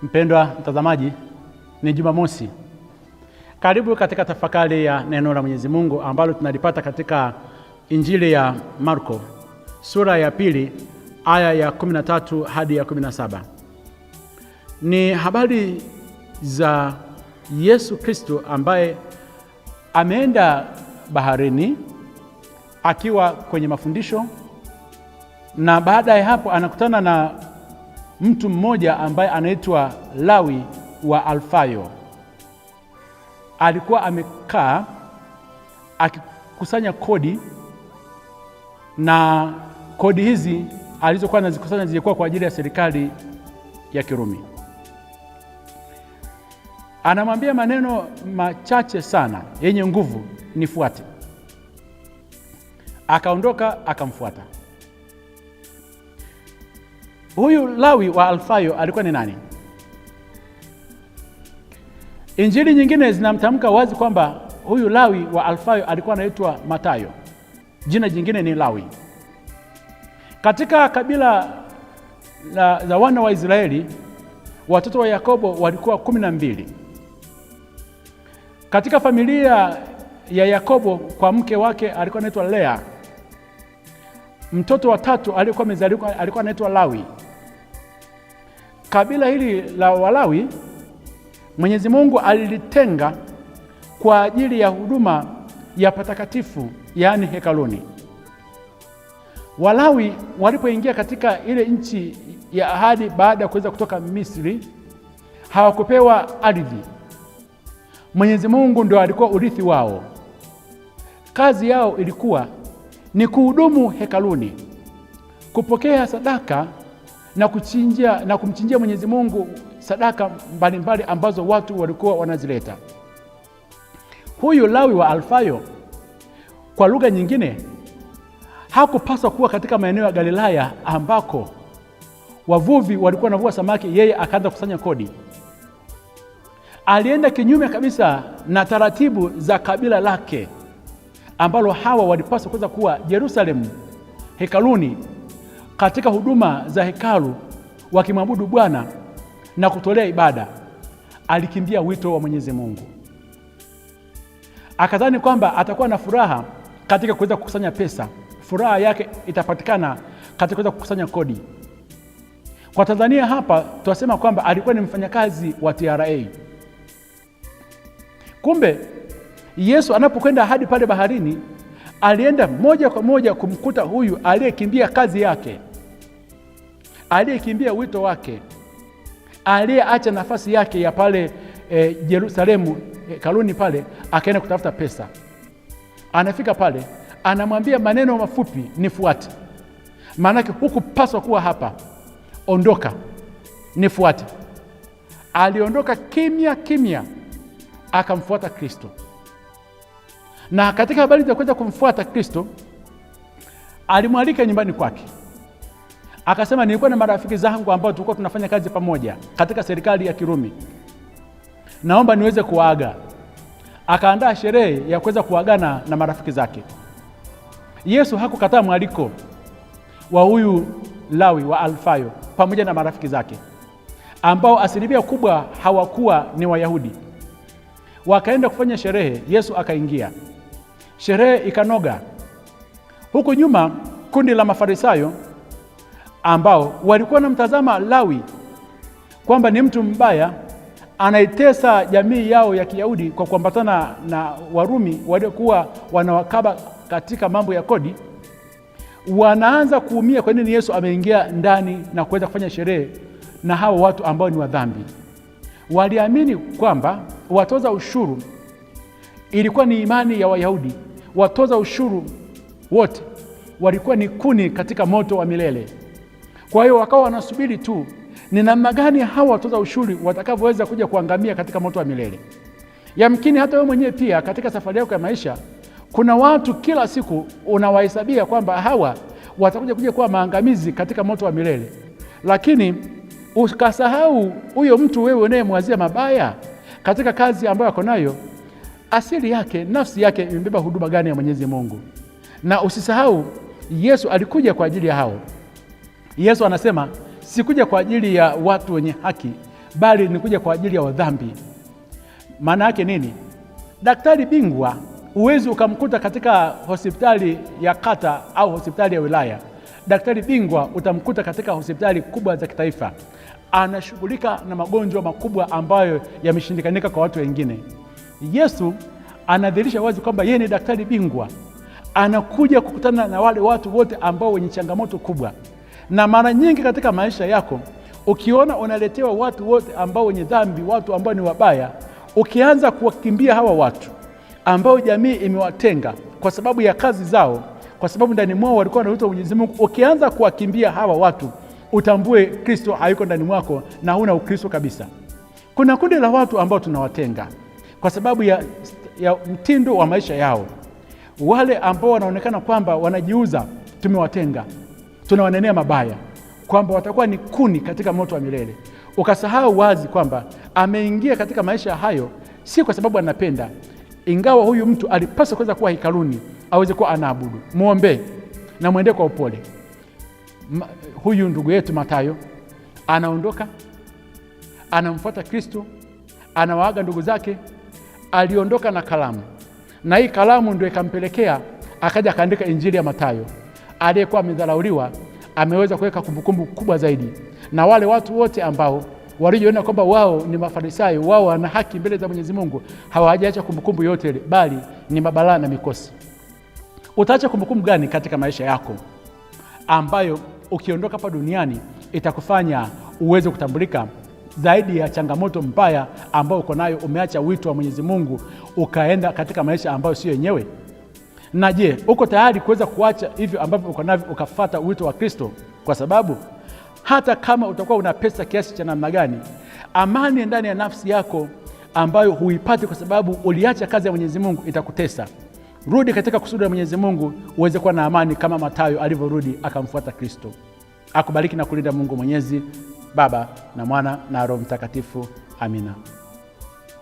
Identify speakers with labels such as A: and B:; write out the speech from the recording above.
A: Mpendwa mtazamaji, ni Jumamosi. Karibu katika tafakari ya neno la Mwenyezi Mungu ambalo tunalipata katika Injili ya Marko, sura ya 2, aya ya 13 hadi ya 17. Ni habari za Yesu Kristo ambaye ameenda baharini akiwa kwenye mafundisho, na baada ya hapo anakutana na mtu mmoja ambaye anaitwa Lawi wa Alfayo. Alikuwa amekaa akikusanya kodi, na kodi hizi alizokuwa anazikusanya zilikuwa kwa ajili ya serikali ya Kirumi. Anamwambia maneno machache sana yenye nguvu, nifuate. Akaondoka akamfuata. Huyu Lawi wa Alfayo alikuwa ni nani? Injili nyingine zinamtamka wazi kwamba huyu Lawi wa Alfayo alikuwa anaitwa Matayo. Jina jingine ni Lawi. Katika kabila la wana wa Israeli, watoto wa Yakobo walikuwa 12. Katika familia ya Yakobo, kwa mke wake alikuwa anaitwa Lea, mtoto wa tatu aliyekuwa amezaliwa alikuwa anaitwa Lawi. Kabila hili la Walawi Mwenyezi Mungu alilitenga kwa ajili ya huduma ya patakatifu, yaani hekaluni. Walawi walipoingia katika ile nchi ya ahadi baada ya kuweza kutoka Misri, hawakupewa ardhi. Mwenyezi Mungu ndio alikuwa urithi wao. Kazi yao ilikuwa ni kuhudumu hekaluni, kupokea sadaka na kuchinjia na kumchinjia Mwenyezi Mungu sadaka mbalimbali ambazo watu walikuwa wanazileta. Huyu Lawi wa Alfayo, kwa lugha nyingine, hakupaswa kuwa katika maeneo ya Galilaya ambako wavuvi walikuwa wanavua samaki, yeye akaanza kusanya kodi. Alienda kinyume kabisa na taratibu za kabila lake, ambalo hawa walipaswa kuweza kuwa Yerusalemu, hekaluni, katika huduma za hekalu, wakimwabudu Bwana na kutolea ibada. Alikimbia wito wa Mwenyezi Mungu. Akadhani kwamba atakuwa na furaha katika kuweza kukusanya pesa. Furaha yake itapatikana katika kuweza kukusanya kodi. Kwa Tanzania hapa tunasema kwamba alikuwa ni mfanyakazi wa TRA. Kumbe Yesu anapokwenda hadi pale baharini, alienda moja kwa moja kumkuta huyu aliyekimbia kazi yake, aliyekimbia wito wake, aliyeacha nafasi yake ya pale Yerusalemu, hekaluni pale, akaenda kutafuta pesa. Anafika pale, anamwambia maneno mafupi, nifuate. Maanake hukupaswa kuwa hapa, ondoka, nifuate. Aliondoka kimya kimya, akamfuata Kristo. Na katika habari za kuweza kumfuata Kristo, alimwalika nyumbani kwake. Akasema, nilikuwa na marafiki zangu ambao tulikuwa tunafanya kazi pamoja katika serikali ya Kirumi, naomba niweze kuaga. Akaandaa sherehe ya kuweza kuagana na marafiki zake. Yesu hakukataa mwaliko wa huyu Lawi wa Alfayo pamoja na marafiki zake, ambao asilimia kubwa hawakuwa ni Wayahudi. Wakaenda kufanya sherehe, Yesu akaingia. Sherehe ikanoga. Huku nyuma, kundi la Mafarisayo ambao walikuwa wanamtazama Lawi kwamba ni mtu mbaya, anaitesa jamii yao ya Kiyahudi kwa kuambatana na Warumi waliokuwa wanawakaba katika mambo ya kodi, wanaanza kuumia kwa nini Yesu ameingia ndani na kuweza kufanya sherehe na hao watu ambao ni wadhambi. Waliamini kwamba watoza ushuru ilikuwa ni imani ya Wayahudi. Watoza ushuru wote walikuwa ni kuni katika moto wa milele. Kwa hiyo wakawa wanasubiri tu ni namna gani hawa watoza ushuru watakavyoweza kuja kuangamia katika moto wa milele. Yamkini hata wewe mwenyewe pia katika safari yako ya maisha, kuna watu kila siku unawahesabia kwamba hawa watakuja kuwa maangamizi katika moto wa milele, lakini ukasahau huyo mtu wewe unayemwazia mabaya katika kazi ambayo ako nayo, asili yake, nafsi yake imebeba huduma gani ya Mwenyezi Mungu. Na usisahau Yesu alikuja kwa ajili ya hao. Yesu anasema, sikuja kwa ajili ya watu wenye haki, bali nilikuja kwa ajili ya wadhambi. Maana yake nini? Daktari bingwa huwezi ukamkuta katika hospitali ya kata au hospitali ya wilaya. Daktari bingwa utamkuta katika hospitali kubwa za kitaifa, anashughulika na magonjwa makubwa ambayo yameshindikanika kwa watu wengine. Yesu anadhihirisha wazi kwamba yeye ni daktari bingwa, anakuja kukutana na wale watu wote ambao wenye changamoto kubwa. Na mara nyingi katika maisha yako ukiona unaletewa watu wote ambao wenye dhambi, watu ambao ni wabaya, ukianza kuwakimbia hawa watu ambao jamii imewatenga kwa sababu ya kazi zao, kwa sababu ndani mwao walikuwa wanaitwa Mwenyezi Mungu, ukianza kuwakimbia hawa watu, utambue Kristo hayuko ndani mwako na huna Ukristo kabisa. Kuna kundi la watu ambao tunawatenga kwa sababu ya mtindo wa maisha yao. Wale ambao wanaonekana kwamba wanajiuza, tumewatenga, tunawanenea mabaya kwamba watakuwa ni kuni katika moto wa milele. Ukasahau wazi kwamba ameingia katika maisha hayo si kwa sababu anapenda, ingawa huyu mtu alipaswa kuweza kuwa hekaluni aweze kuwa anaabudu. Muombe na muende kwa upole. Huyu ndugu yetu Mathayo anaondoka, anamfuata Kristo, anawaaga ndugu zake. Aliondoka na kalamu, na hii kalamu ndio ikampelekea akaja akaandika Injili ya Mathayo. Aliyekuwa amedharauliwa ameweza kuweka kumbukumbu kubwa zaidi, na wale watu wote ambao walijiona kwamba wao ni Mafarisayo, wao wana haki mbele za Mwenyezi Mungu, hawajaacha kumbukumbu yote ile, bali ni mabalaa na mikosi. Utaacha kumbukumbu gani katika maisha yako ambayo ukiondoka hapa duniani itakufanya uweze kutambulika zaidi ya changamoto mbaya ambayo uko nayo? Umeacha wito wa Mwenyezi Mungu ukaenda katika maisha ambayo sio yenyewe. Na je, uko tayari kuweza kuacha hivyo ambavyo uko navyo ukafuata wito wa Kristo? Kwa sababu hata kama utakuwa una pesa kiasi cha namna gani, amani ndani ya nafsi yako ambayo huipati kwa sababu uliacha kazi ya Mwenyezi Mungu itakutesa. Rudi katika kusudi la Mwenyezi Mungu uweze kuwa na amani kama Mathayo alivyorudi akamfuata Kristo. Akubariki na kulinda Mungu Mwenyezi, Baba na Mwana na Roho Mtakatifu. Amina.